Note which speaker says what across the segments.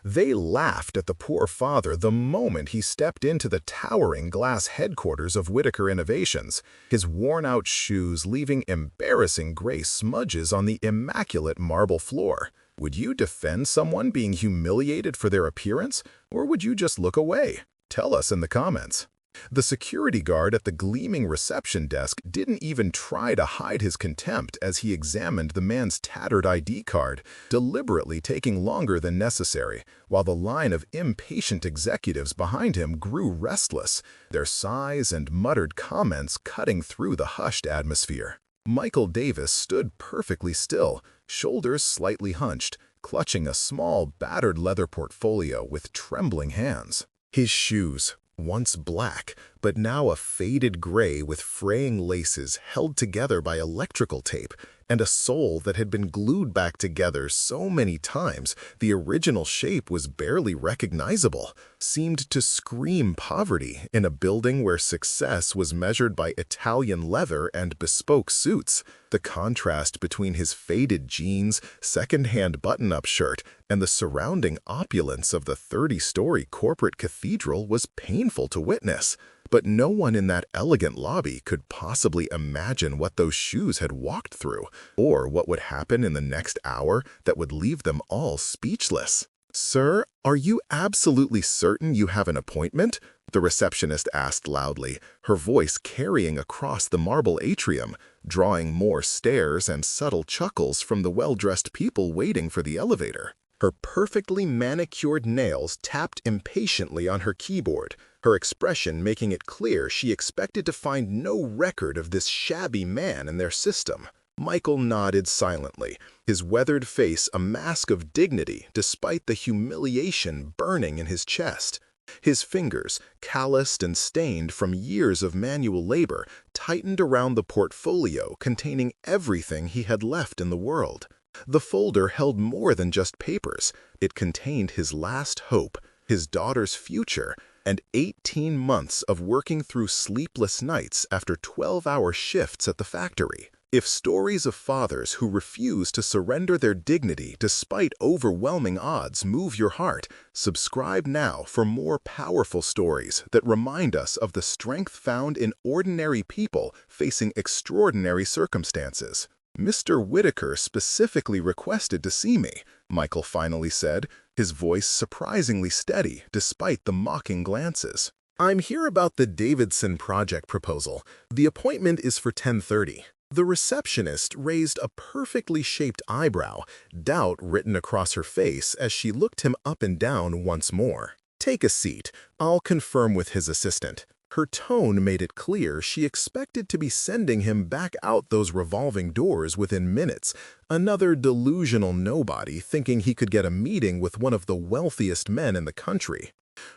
Speaker 1: They laughed at the poor father the moment he stepped into the towering glass headquarters of Whitaker Innovations, his worn-out shoes leaving embarrassing gray smudges on the immaculate marble floor. Would you defend someone being humiliated for their appearance, or would you just look away? Tell us in the comments. The security guard at the gleaming reception desk didn't even try to hide his contempt as he examined the man's tattered ID card, deliberately taking longer than necessary, while the line of impatient executives behind him grew restless, their sighs and muttered comments cutting through the hushed atmosphere. Michael Davis stood perfectly still, shoulders slightly hunched, clutching a small, battered leather portfolio with trembling hands. His shoes, once black, but now a faded gray with fraying laces held together by electrical tape, and a sole that had been glued back together so many times the original shape was barely recognizable, seemed to scream poverty in a building where success was measured by Italian leather and bespoke suits. The contrast between his faded jeans, second-hand button-up shirt, and the surrounding opulence of the 30-story corporate cathedral was painful to witness. But no one in that elegant lobby could possibly imagine what those shoes had walked through, or what would happen in the next hour that would leave them all speechless. "Sir, are you absolutely certain you have an appointment?" the receptionist asked loudly, her voice carrying across the marble atrium, drawing more stares and subtle chuckles from the well-dressed people waiting for the elevator. Her perfectly manicured nails tapped impatiently on her keyboard, her expression making it clear she expected to find no record of this shabby man in their system. Michael nodded silently, his weathered face a mask of dignity despite the humiliation burning in his chest. His fingers, calloused and stained from years of manual labor, tightened around the portfolio containing everything he had left in the world. The folder held more than just papers. It contained his last hope, his daughter's future, and 18 months of working through sleepless nights after 12-hour shifts at the factory. If stories of fathers who refuse to surrender their dignity despite overwhelming odds move your heart, subscribe now for more powerful stories that remind us of the strength found in ordinary people facing extraordinary circumstances. "Mr. Whitaker specifically requested to see me," Michael finally said, his voice surprisingly steady despite the mocking glances. "I'm here about the Davidson project proposal. The appointment is for 10:30. The receptionist raised a perfectly shaped eyebrow, doubt written across her face as she looked him up and down once more. "Take a seat. I'll confirm with his assistant." Her tone made it clear she expected to be sending him back out those revolving doors within minutes, another delusional nobody thinking he could get a meeting with one of the wealthiest men in the country.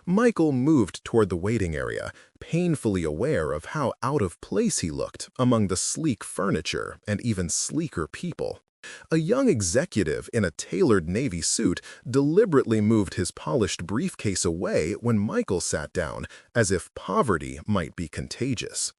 Speaker 1: Michael moved toward the waiting area, painfully aware of how out of place he looked among the sleek furniture and even sleeker people. A young executive in a tailored navy suit deliberately moved his polished briefcase away when Michael sat down, as if poverty might be contagious.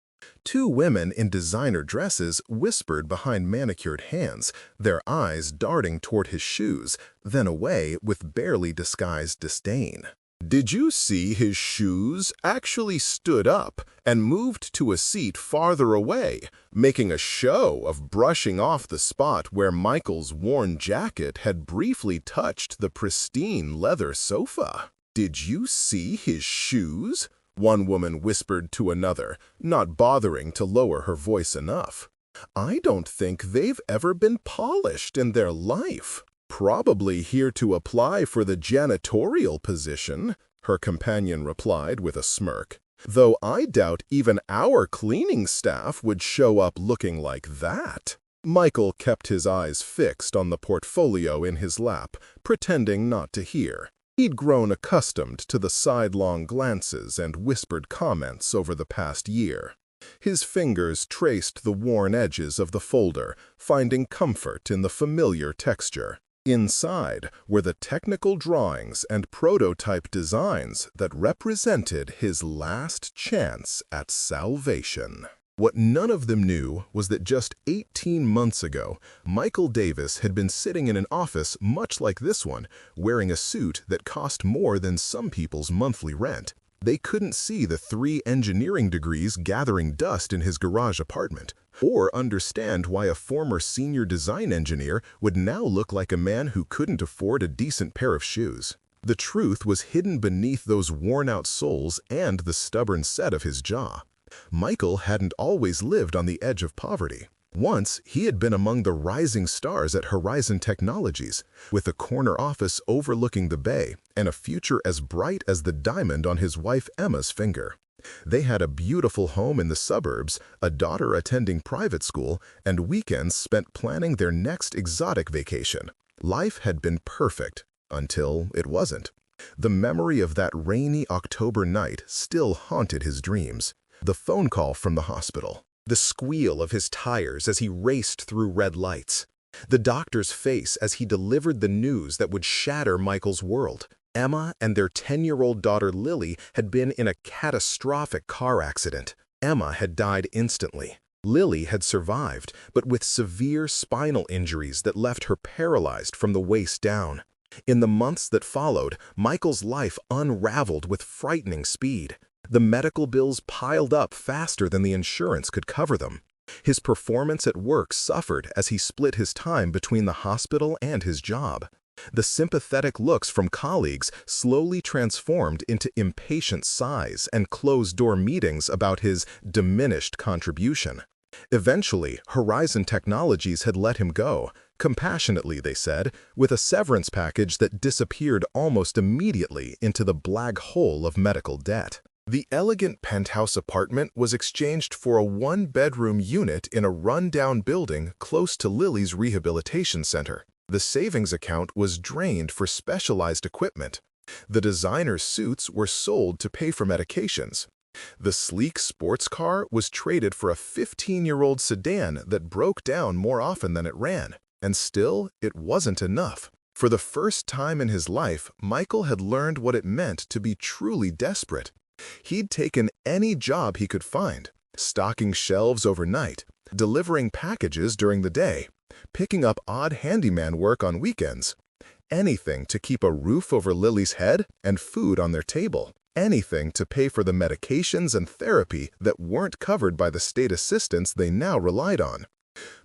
Speaker 1: Two women in designer dresses whispered behind manicured hands, their eyes darting toward his shoes, then away with barely disguised disdain. "Did you see his shoes actually stood up and moved to a seat farther away, making a show of brushing off the spot where Michael's worn jacket had briefly touched the pristine leather sofa? Did you see his shoes?" one woman whispered to another, not bothering to lower her voice enough. "I don't think they've ever been polished in their life." "Probably here to apply for the janitorial position," her companion replied with a smirk. "Though I doubt even our cleaning staff would show up looking like that." Michael kept his eyes fixed on the portfolio in his lap, pretending not to hear. He'd grown accustomed to the sidelong glances and whispered comments over the past year. His fingers traced the worn edges of the folder, finding comfort in the familiar texture. Inside were the technical drawings and prototype designs that represented his last chance at salvation. What none of them knew was that just 18 months ago, Michael Davis had been sitting in an office much like this one, wearing a suit that cost more than some people's monthly rent. They couldn't see the 3 engineering degrees gathering dust in his garage apartment, or understand why a former senior design engineer would now look like a man who couldn't afford a decent pair of shoes. The truth was hidden beneath those worn-out soles and the stubborn set of his jaw. Michael hadn't always lived on the edge of poverty. Once, he had been among the rising stars at Horizon Technologies, with a corner office overlooking the bay and a future as bright as the diamond on his wife Emma's finger. They had a beautiful home in the suburbs, a daughter attending private school, and weekends spent planning their next exotic vacation. Life had been perfect, until it wasn't. The memory of that rainy October night still haunted his dreams. The phone call from the hospital, the squeal of his tires as he raced through red lights, the doctor's face as he delivered the news that would shatter Michael's world. Emma and their 10-year-old daughter Lily had been in a catastrophic car accident. Emma had died instantly. Lily had survived, but with severe spinal injuries that left her paralyzed from the waist down. In the months that followed, Michael's life unraveled with frightening speed. The medical bills piled up faster than the insurance could cover them. His performance at work suffered as he split his time between the hospital and his job. The sympathetic looks from colleagues slowly transformed into impatient sighs and closed-door meetings about his diminished contribution. Eventually, Horizon Technologies had let him go, compassionately they said, with a severance package that disappeared almost immediately into the black hole of medical debt. The elegant penthouse apartment was exchanged for a 1-bedroom unit in a run-down building close to Lily's rehabilitation center. The savings account was drained for specialized equipment. The designer suits were sold to pay for medications. The sleek sports car was traded for a 15-year-old sedan that broke down more often than it ran. And still, it wasn't enough. For the first time in his life, Michael had learned what it meant to be truly desperate. He'd taken any job he could find, stocking shelves overnight, delivering packages during the day, picking up odd handyman work on weekends. Anything to keep a roof over Lily's head and food on their table. Anything to pay for the medications and therapy that weren't covered by the state assistance they now relied on.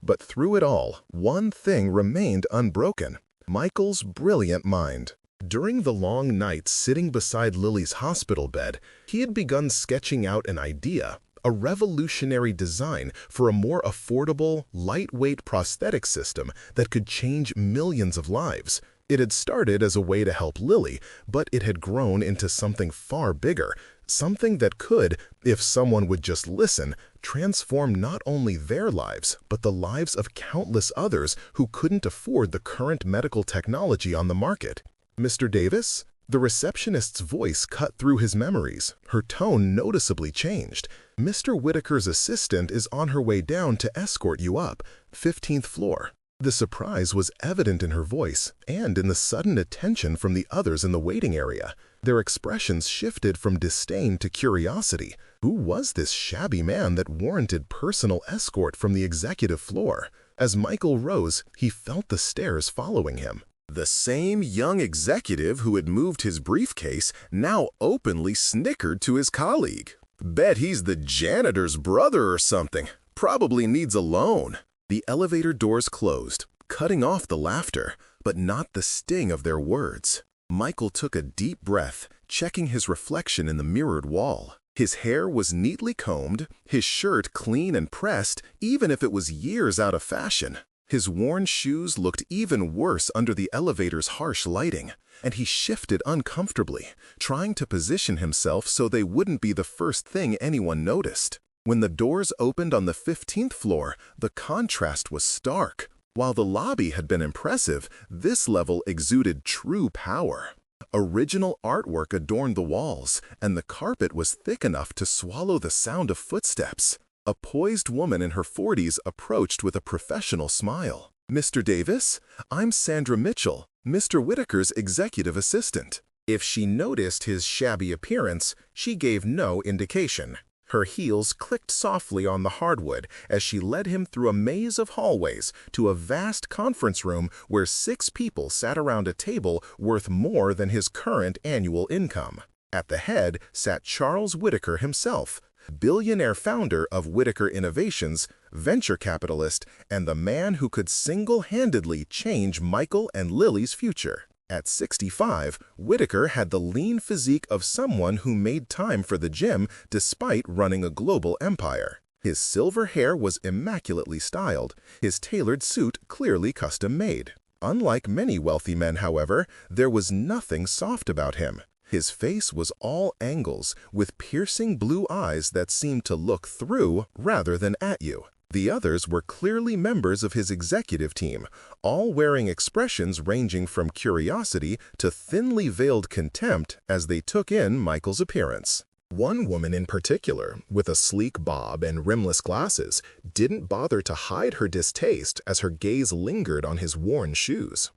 Speaker 1: But through it all, one thing remained unbroken: Michael's brilliant mind. During the long nights sitting beside Lily's hospital bed, he had begun sketching out an idea, a revolutionary design for a more affordable, lightweight prosthetic system that could change millions of lives. It had started as a way to help Lily, but it had grown into something far bigger, something that could, if someone would just listen, transform not only their lives, but the lives of countless others who couldn't afford the current medical technology on the market. "Mr. Davis?" The receptionist's voice cut through his memories. Her tone noticeably changed. "Mr. Whitaker's assistant is on her way down to escort you up, 15th floor." The surprise was evident in her voice and in the sudden attention from the others in the waiting area. Their expressions shifted from disdain to curiosity. Who was this shabby man that warranted personal escort from the executive floor? As Michael rose, he felt the stares following him. The same young executive who had moved his briefcase now openly snickered to his colleague. "Bet he's the janitor's brother or something. Probably needs a loan." The elevator doors closed, cutting off the laughter, but not the sting of their words. Michael took a deep breath, checking his reflection in the mirrored wall. His hair was neatly combed, his shirt clean and pressed, even if it was years out of fashion. His worn shoes looked even worse under the elevator's harsh lighting, and he shifted uncomfortably, trying to position himself so they wouldn't be the first thing anyone noticed. When the doors opened on the 15th floor, the contrast was stark. While the lobby had been impressive, this level exuded true power. Original artwork adorned the walls, and the carpet was thick enough to swallow the sound of footsteps. A poised woman in her 40s approached with a professional smile. "Mr. Davis, I'm Sandra Mitchell, Mr. Whitaker's executive assistant." If she noticed his shabby appearance, she gave no indication. Her heels clicked softly on the hardwood as she led him through a maze of hallways to a vast conference room where 6 people sat around a table worth more than his current annual income. At the head sat Charles Whitaker himself, billionaire founder of Whitaker Innovations, venture capitalist, and the man who could single-handedly change Michael and Lily's future. At 65, Whitaker had the lean physique of someone who made time for the gym despite running a global empire. His silver hair was immaculately styled, his tailored suit clearly custom-made. Unlike many wealthy men, however, there was nothing soft about him. His face was all angles, with piercing blue eyes that seemed to look through rather than at you. The others were clearly members of his executive team, all wearing expressions ranging from curiosity to thinly veiled contempt as they took in Michael's appearance. One woman in particular, with a sleek bob and rimless glasses, didn't bother to hide her distaste as her gaze lingered on his worn shoes.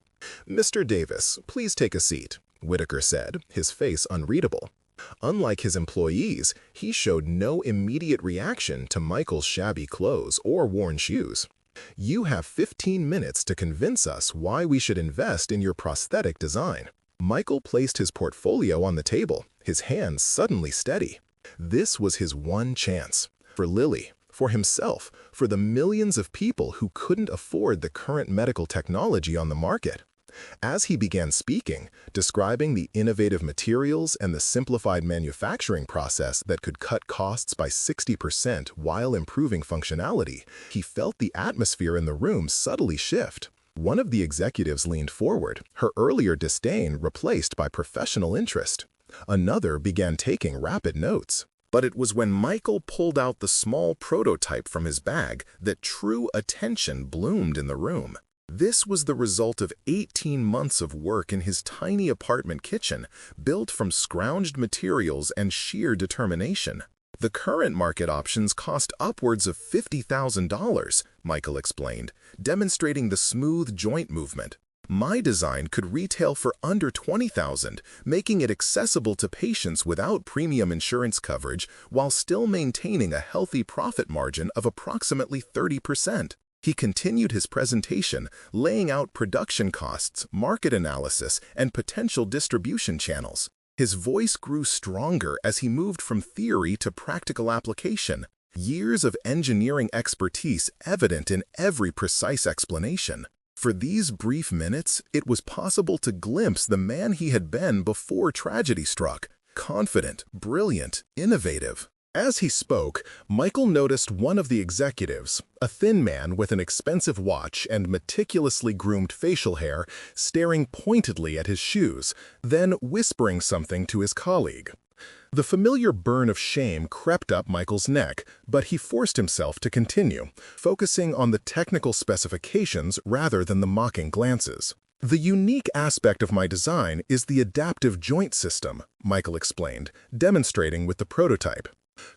Speaker 1: "Mr. Davis, please take a seat," Whitaker said, his face unreadable. Unlike his employees, he showed no immediate reaction to Michael's shabby clothes or worn shoes. "You have 15 minutes to convince us why we should invest in your prosthetic design." Michael placed his portfolio on the table, his hands suddenly steady. This was his one chance. For Lily, for himself, for the millions of people who couldn't afford the current medical technology on the market. As he began speaking, describing the innovative materials and the simplified manufacturing process that could cut costs by 60% while improving functionality, he felt the atmosphere in the room subtly shift. One of the executives leaned forward, her earlier disdain replaced by professional interest. Another began taking rapid notes. But it was when Michael pulled out the small prototype from his bag that true attention bloomed in the room. This was the result of 18 months of work in his tiny apartment kitchen, built from scrounged materials and sheer determination. "The current market options cost upwards of $50,000, Michael explained, demonstrating the smooth joint movement. "My design could retail for under $20,000, making it accessible to patients without premium insurance coverage while still maintaining a healthy profit margin of approximately 30%. He continued his presentation, laying out production costs, market analysis, and potential distribution channels. His voice grew stronger as he moved from theory to practical application, years of engineering expertise evident in every precise explanation. For these brief minutes, it was possible to glimpse the man he had been before tragedy struck: confident, brilliant, innovative. As he spoke, Michael noticed one of the executives, a thin man with an expensive watch and meticulously groomed facial hair, staring pointedly at his shoes, then whispering something to his colleague. The familiar burn of shame crept up Michael's neck, but he forced himself to continue, focusing on the technical specifications rather than the mocking glances. "The unique aspect of my design is the adaptive joint system," Michael explained, demonstrating with the prototype.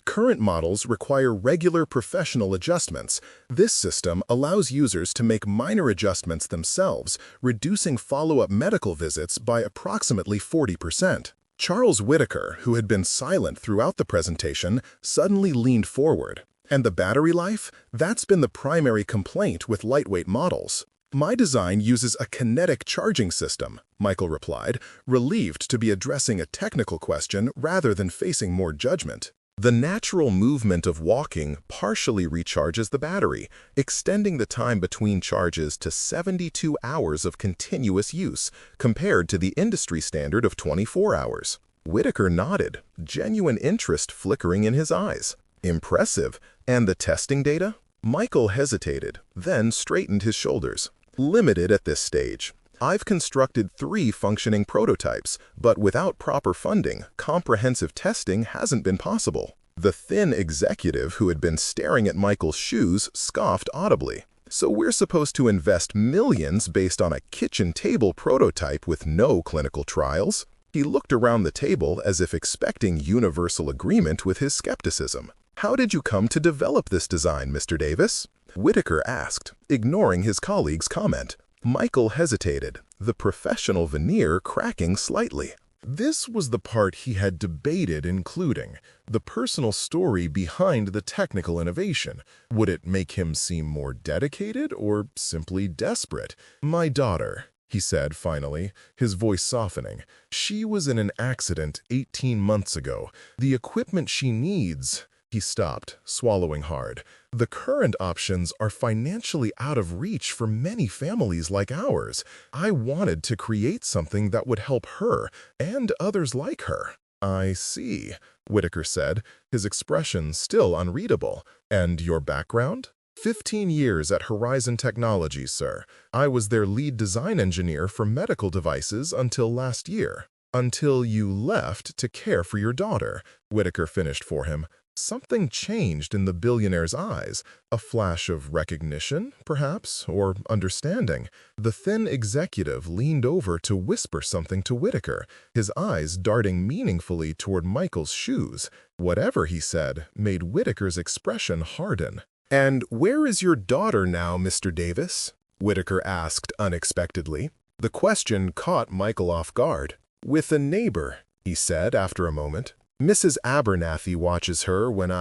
Speaker 1: "Current models require regular professional adjustments. This system allows users to make minor adjustments themselves, reducing follow-up medical visits by approximately 40%. Charles Whitaker, who had been silent throughout the presentation, suddenly leaned forward. "And the battery life? That's been the primary complaint with lightweight models." "My design uses a kinetic charging system," Michael replied, relieved to be addressing a technical question rather than facing more judgment. "The natural movement of walking partially recharges the battery, extending the time between charges to 72 hours of continuous use, compared to the industry standard of 24 hours. Whitaker nodded, genuine interest flickering in his eyes. "Impressive. And the testing data?" Michael hesitated, then straightened his shoulders. "Limited at this stage. I've constructed 3 functioning prototypes, but without proper funding, comprehensive testing hasn't been possible." The thin executive who had been staring at Michael's shoes scoffed audibly. "So we're supposed to invest millions based on a kitchen table prototype with no clinical trials?" He looked around the table as if expecting universal agreement with his skepticism. "How did you come to develop this design, Mr. Davis?" Whitaker asked, ignoring his colleague's comment. Michael hesitated, the professional veneer cracking slightly. This was the part he had debated including, the personal story behind the technical innovation. Would it make him seem more dedicated or simply desperate? "My daughter," he said finally, his voice softening. "She was in an accident 18 months ago. The equipment she needs—" He stopped, swallowing hard. "The current options are financially out of reach for many families like ours. I wanted to create something that would help her and others like her." "I see," Whitaker said, his expression still unreadable. "And your background?" 15 years at Horizon Technologies, sir. I was their lead design engineer for medical devices until last year." "Until you left to care for your daughter," Whitaker finished for him. Something changed in the billionaire's eyes, a flash of recognition, perhaps, or understanding. The thin executive leaned over to whisper something to Whitaker, his eyes darting meaningfully toward Michael's shoes. Whatever he said made Whitaker's expression harden. "And where is your daughter now, Mr. Davis?" Whitaker asked unexpectedly. The question caught Michael off guard. "With a neighbor," he said after a moment. "Mrs. Abernathy watches her when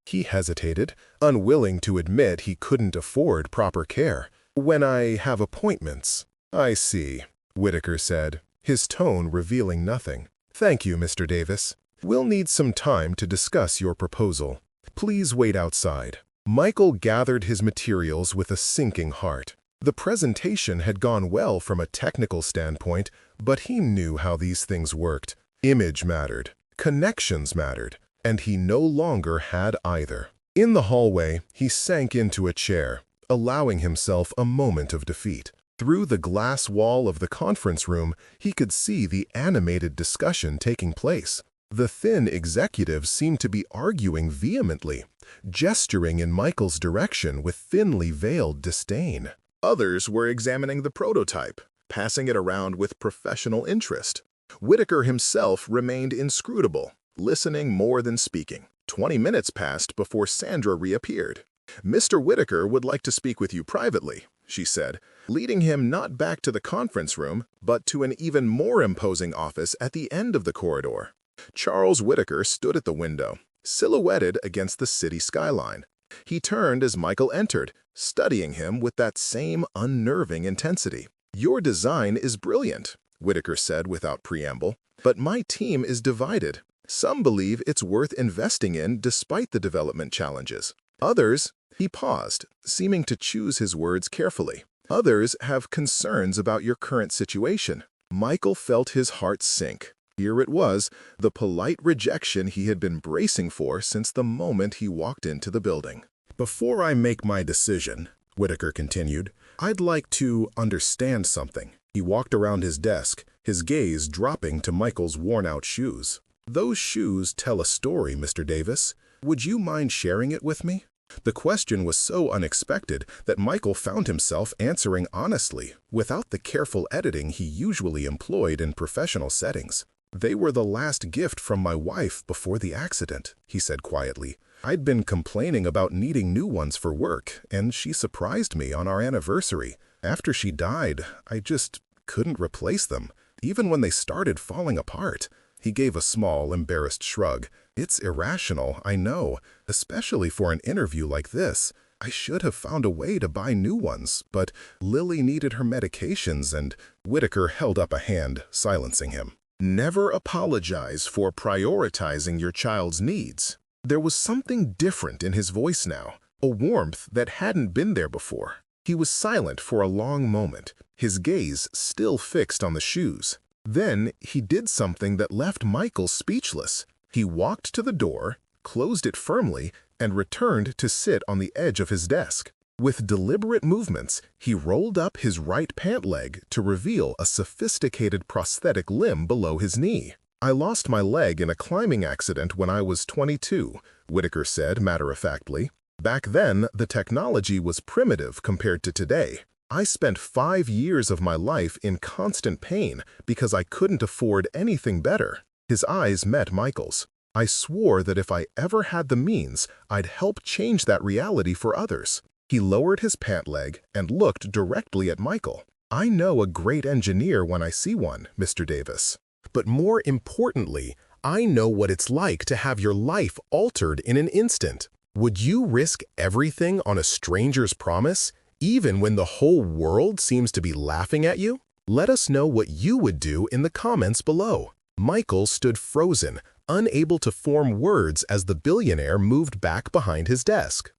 Speaker 1: He hesitated, unwilling to admit he couldn't afford proper care. "When I have appointments." "I see," Whitaker said, his tone revealing nothing. "Thank you, Mr. Davis. We'll need some time to discuss your proposal. Please wait outside." Michael gathered his materials with a sinking heart. The presentation had gone well from a technical standpoint, but he knew how these things worked. Image mattered. Connections mattered, and he no longer had either. In the hallway, he sank into a chair, allowing himself a moment of defeat. Through the glass wall of the conference room, he could see the animated discussion taking place. The thin executive seemed to be arguing vehemently, gesturing in Michael's direction with thinly veiled disdain. Others were examining the prototype, passing it around with professional interest. Whitaker himself remained inscrutable, listening more than speaking. 20 minutes passed before Sandra reappeared. "Mr. Whitaker would like to speak with you privately," she said, leading him not back to the conference room, but to an even more imposing office at the end of the corridor. Charles Whitaker stood at the window, silhouetted against the city skyline. He turned as Michael entered, studying him with that same unnerving intensity. "Your design is brilliant," Whitaker said without preamble, "but my team is divided. Some believe it's worth investing in despite the development challenges. Others—" He paused, seeming to choose his words carefully. "Others have concerns about your current situation." Michael felt his heart sink. Here it was, the polite rejection he had been bracing for since the moment he walked into the building. "Before I make my decision," Whitaker continued, "I'd like to understand something." He walked around his desk, his gaze dropping to Michael's worn-out shoes. "Those shoes tell a story, Mr. Davis. Would you mind sharing it with me?" The question was so unexpected that Michael found himself answering honestly, without the careful editing he usually employed in professional settings. "They were the last gift from my wife before the accident," he said quietly. "I'd been complaining about needing new ones for work, and she surprised me on our anniversary. After she died, I just couldn't replace them, even when they started falling apart." He gave a small, embarrassed shrug. "It's irrational, I know, especially for an interview like this. I should have found a way to buy new ones, but Lily needed her medications and—" Whitaker held up a hand, silencing him. "Never apologize for prioritizing your child's needs." There was something different in his voice now, a warmth that hadn't been there before. He was silent for a long moment, his gaze still fixed on the shoes. Then he did something that left Michael speechless. He walked to the door, closed it firmly, and returned to sit on the edge of his desk. With deliberate movements, he rolled up his right pant leg to reveal a sophisticated prosthetic limb below his knee. "I lost my leg in a climbing accident when I was 22, Whitaker said matter-of-factly. "Back then, the technology was primitive compared to today. I spent 5 years of my life in constant pain because I couldn't afford anything better." His eyes met Michael's. "I swore that if I ever had the means, I'd help change that reality for others." He lowered his pant leg and looked directly at Michael. "I know a great engineer when I see one, Mr. Davis."
Speaker 2: But more importantly, I know what it's like to have your life altered in an instant. Would you risk everything on a stranger's promise, even when the whole world seems to be laughing at you? Let us know what you would do in the comments below. Michael stood frozen, unable to form words as the billionaire moved back behind his desk.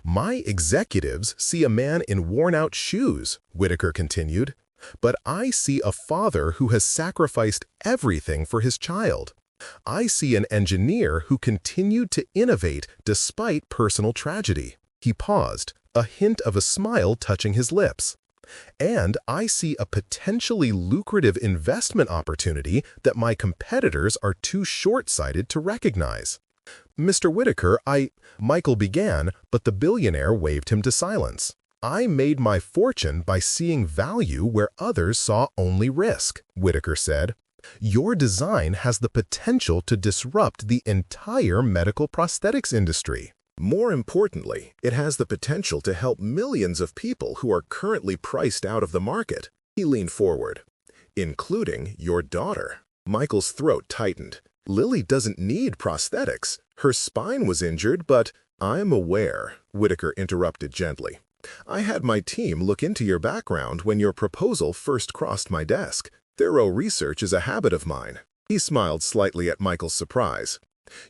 Speaker 2: "My executives see a man in worn-out shoes," Whitaker continued, "but I see a father who has sacrificed everything for his child. I see an engineer who continued to innovate despite personal tragedy." He paused, a hint of a smile touching his lips. "And I see a potentially lucrative investment opportunity that my competitors are too short-sighted to recognize." "Mr. Whitaker, Michael began, but the billionaire waved him to silence. "I made my fortune by seeing value where others saw only risk," Whitaker said. "Your design has the potential to disrupt the entire medical prosthetics industry. More importantly, it has the potential to help millions of people who are currently priced out of the market." He leaned forward. "Including your daughter." Michael's throat tightened. "Lily doesn't need prosthetics. Her spine was injured, but—" "I'm aware," Whitaker interrupted gently. "I had my team look into your background when your proposal first crossed my desk. Thorough research is a habit of mine." He smiled slightly at Michael's surprise.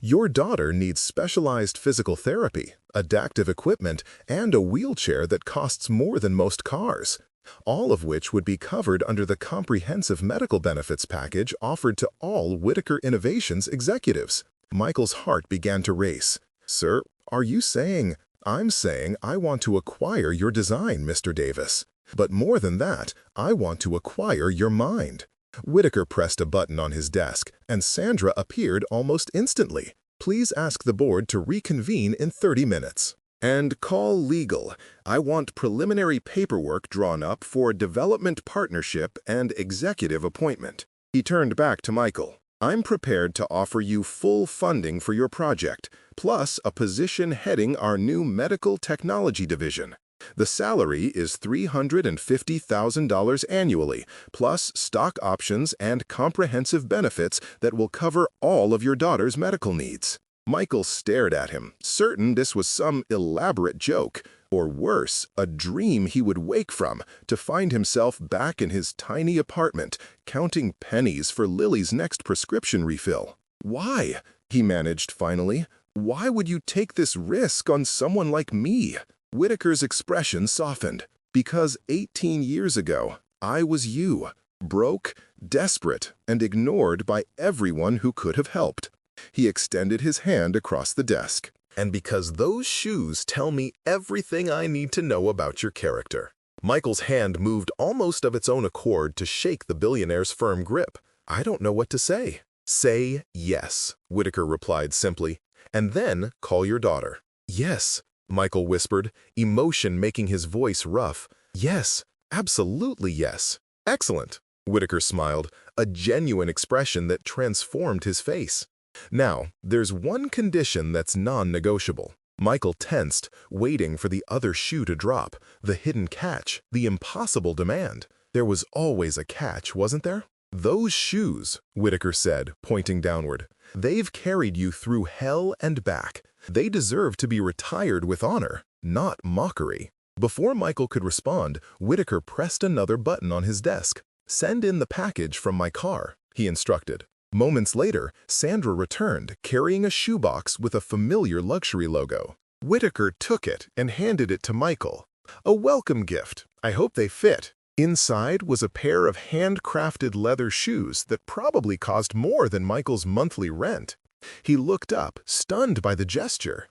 Speaker 2: "Your daughter needs specialized physical therapy, adaptive equipment, and a wheelchair that costs more than most cars, all of which would be covered under the comprehensive medical benefits package offered to all Whitaker Innovations executives." Michael's heart began to race. "Sir, are you saying—" "I'm saying I want to acquire your design, Mr. Davis. But more than that, I want to acquire your mind." Whitaker pressed a button on his desk, and Sandra appeared almost instantly. "Please ask the board to reconvene in 30 minutes. And call legal. I want preliminary paperwork drawn up for development partnership and executive appointment." He turned back to Michael. "I'm prepared to offer you full funding for your project, plus a position heading our new medical technology division. The salary is $350,000 annually, plus stock options and comprehensive benefits that will cover all of your daughter's medical needs." Michael stared at him, certain this was some elaborate joke, or worse, a dream he would wake from, to find himself back in his tiny apartment, counting pennies for Lily's next prescription refill. "Why?" he managed finally. "Why would you take this risk on someone like me?" Whitaker's expression softened. "Because 18 years ago, I was you, broke, desperate, and ignored by everyone who could have helped." He extended his hand across the desk. "And because those shoes tell me everything I need to know about your character." Michael's hand moved almost of its own accord to shake the billionaire's firm grip. "I don't know what to say." "Say yes," Whitaker replied simply, "and then call your daughter." "Yes," Michael whispered, emotion making his voice rough. "Yes, absolutely yes." "Excellent," Whitaker smiled, a genuine expression that transformed his face. "Now, there's one condition that's non-negotiable." Michael tensed, waiting for the other shoe to drop, the hidden catch, the impossible demand. There was always a catch, wasn't there? "Those shoes," Whitaker said, pointing downward, "they've carried you through hell and back. They deserve to be retired with honor, not mockery." Before Michael could respond, Whitaker pressed another button on his desk. "Send in the package from my car," he instructed. Moments later, Sandra returned, carrying a shoebox with a familiar luxury logo. Whitaker took it and handed it to Michael. "A welcome gift. I hope they fit." Inside was a pair of handcrafted leather shoes that probably cost more than Michael's monthly rent. He looked up, stunned by the gesture.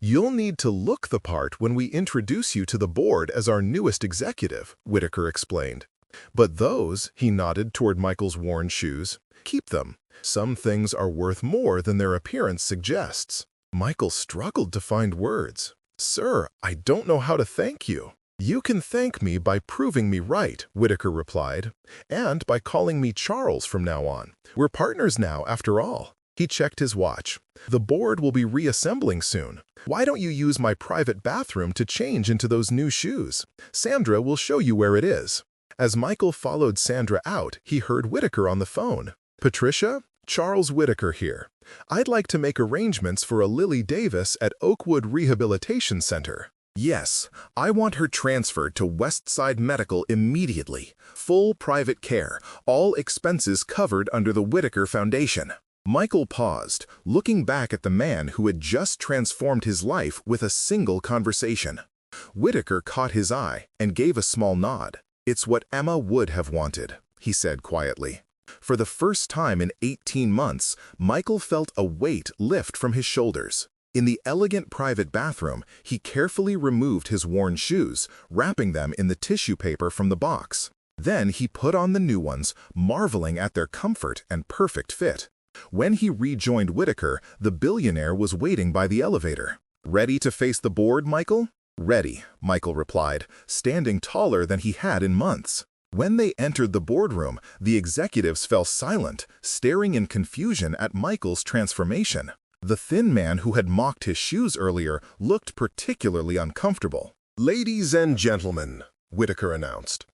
Speaker 2: "You'll need to look the part when we introduce you to the board as our newest executive," Whitaker explained. "But those," he nodded toward Michael's worn shoes, "keep them. Some things are worth more than their appearance suggests." Michael struggled to find words. "Sir, I don't know how to thank you." "You can thank me by proving me right," Whitaker replied, "and by calling me Charles from now on. We're partners now, after all." He checked his watch. "The board will be reassembling soon. Why don't you use my private bathroom to change into those new shoes? Sandra will show you where it is." As Michael followed Sandra out, he heard Whitaker on the phone. Patricia, Charles Whitaker here. I'd like to make arrangements for a Lily Davis at Oakwood Rehabilitation Center. Yes, I want her transferred to Westside Medical immediately. Full private care, all expenses covered under the Whitaker Foundation. Michael paused, looking back at the man who had just transformed his life with a single conversation. Whitaker caught his eye and gave a small nod. "It's what Emma would have wanted," he said quietly. For the first time in 18 months, Michael felt a weight lift from his shoulders. In the elegant private bathroom, he carefully removed his worn shoes, wrapping them in the tissue paper from the box. Then he put on the new ones, marveling at their comfort and perfect fit. When he rejoined Whitaker, the billionaire was waiting by the elevator. "Ready to face the board, Michael?" "Ready," Michael replied, standing taller than he had in months. When they entered the boardroom, the executives fell silent, staring in confusion at Michael's transformation. The thin man who had mocked his shoes earlier looked particularly uncomfortable. "Ladies and gentlemen," Whitaker announced,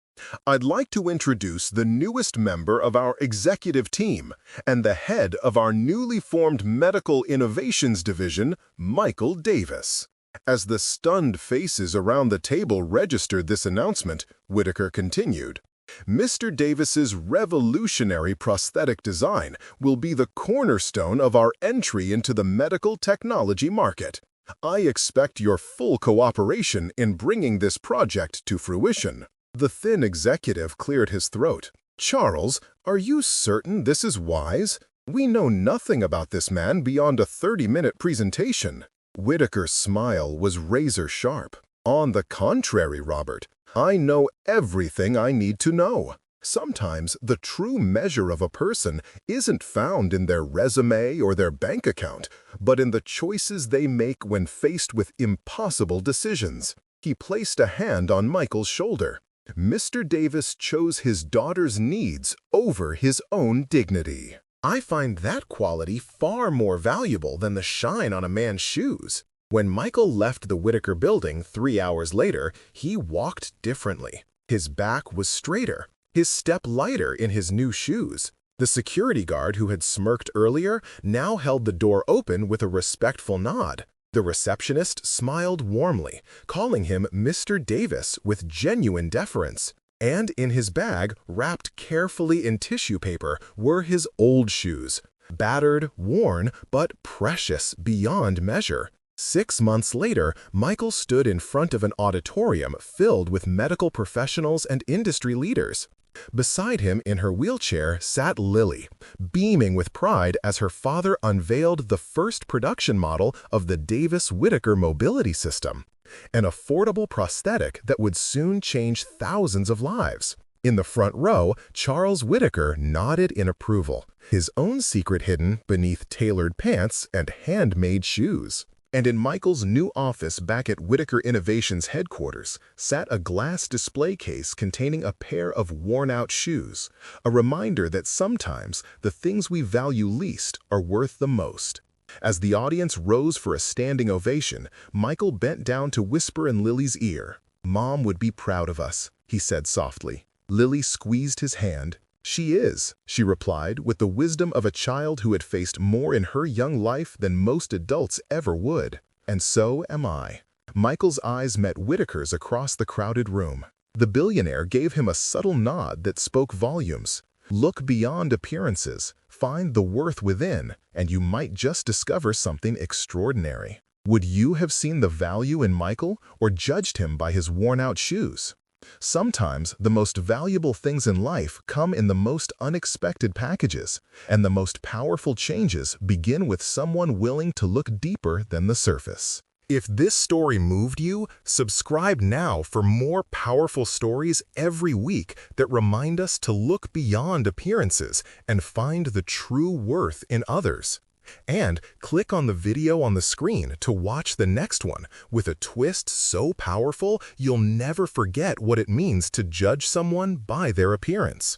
Speaker 2: "I'd like to introduce the newest member of our executive team and the head of our newly formed Medical Innovations Division, Michael Davis." As the stunned faces around the table registered this announcement, Whitaker continued, "Mr. Davis's revolutionary prosthetic design will be the cornerstone of our entry into the medical technology market. I expect your full cooperation in bringing this project to fruition." The thin executive cleared his throat. "Charles, are you certain this is wise? We know nothing about this man beyond a 30-minute presentation." Whitaker's smile was razor-sharp. "On the contrary, Robert, I know everything I need to know. Sometimes the true measure of a person isn't found in their resume or their bank account, but in the choices they make when faced with impossible decisions." He placed a hand on Michael's shoulder. "Mr. Davis chose his daughter's needs over his own dignity. I find that quality far more valuable than the shine on a man's shoes." When Michael left the Whitaker building 3 hours later, he walked differently. His back was straighter, his step lighter in his new shoes. The security guard who had smirked earlier now held the door open with a respectful nod. The receptionist smiled warmly, calling him Mr. Davis with genuine deference. And in his bag, wrapped carefully in tissue paper, were his old shoes. Battered, worn, but precious beyond measure. 6 months later, Michael stood in front of an auditorium filled with medical professionals and industry leaders. Beside him in her wheelchair sat Lily, beaming with pride as her father unveiled the first production model of the Davis-Whitaker mobility system, an affordable prosthetic that would soon change thousands of lives. In the front row, Charles Whitaker nodded in approval, his own secret hidden beneath tailored pants and handmade shoes. And in Michael's new office back at Whitaker Innovations headquarters sat a glass display case containing a pair of worn-out shoes, a reminder that sometimes the things we value least are worth the most. As the audience rose for a standing ovation, Michael bent down to whisper in Lily's ear. "Mom would be proud of us," he said softly. Lily squeezed his hand. "She is," she replied with the wisdom of a child who had faced more in her young life than most adults ever would. "And so am I." Michael's eyes met Whitaker's across the crowded room. The billionaire gave him a subtle nod that spoke volumes. Look beyond appearances, find the worth within, and you might just discover something extraordinary. Would you have seen the value in Michael or judged him by his worn-out shoes? Sometimes the most valuable things in life come in the most unexpected packages, and the most powerful changes begin with someone willing to look deeper than the surface. If this story moved you, subscribe now for more powerful stories every week that remind us to look beyond appearances and find the true worth in others. And click on the video on the screen to watch the next one with a twist so powerful you'll never forget what it means to judge someone by their appearance.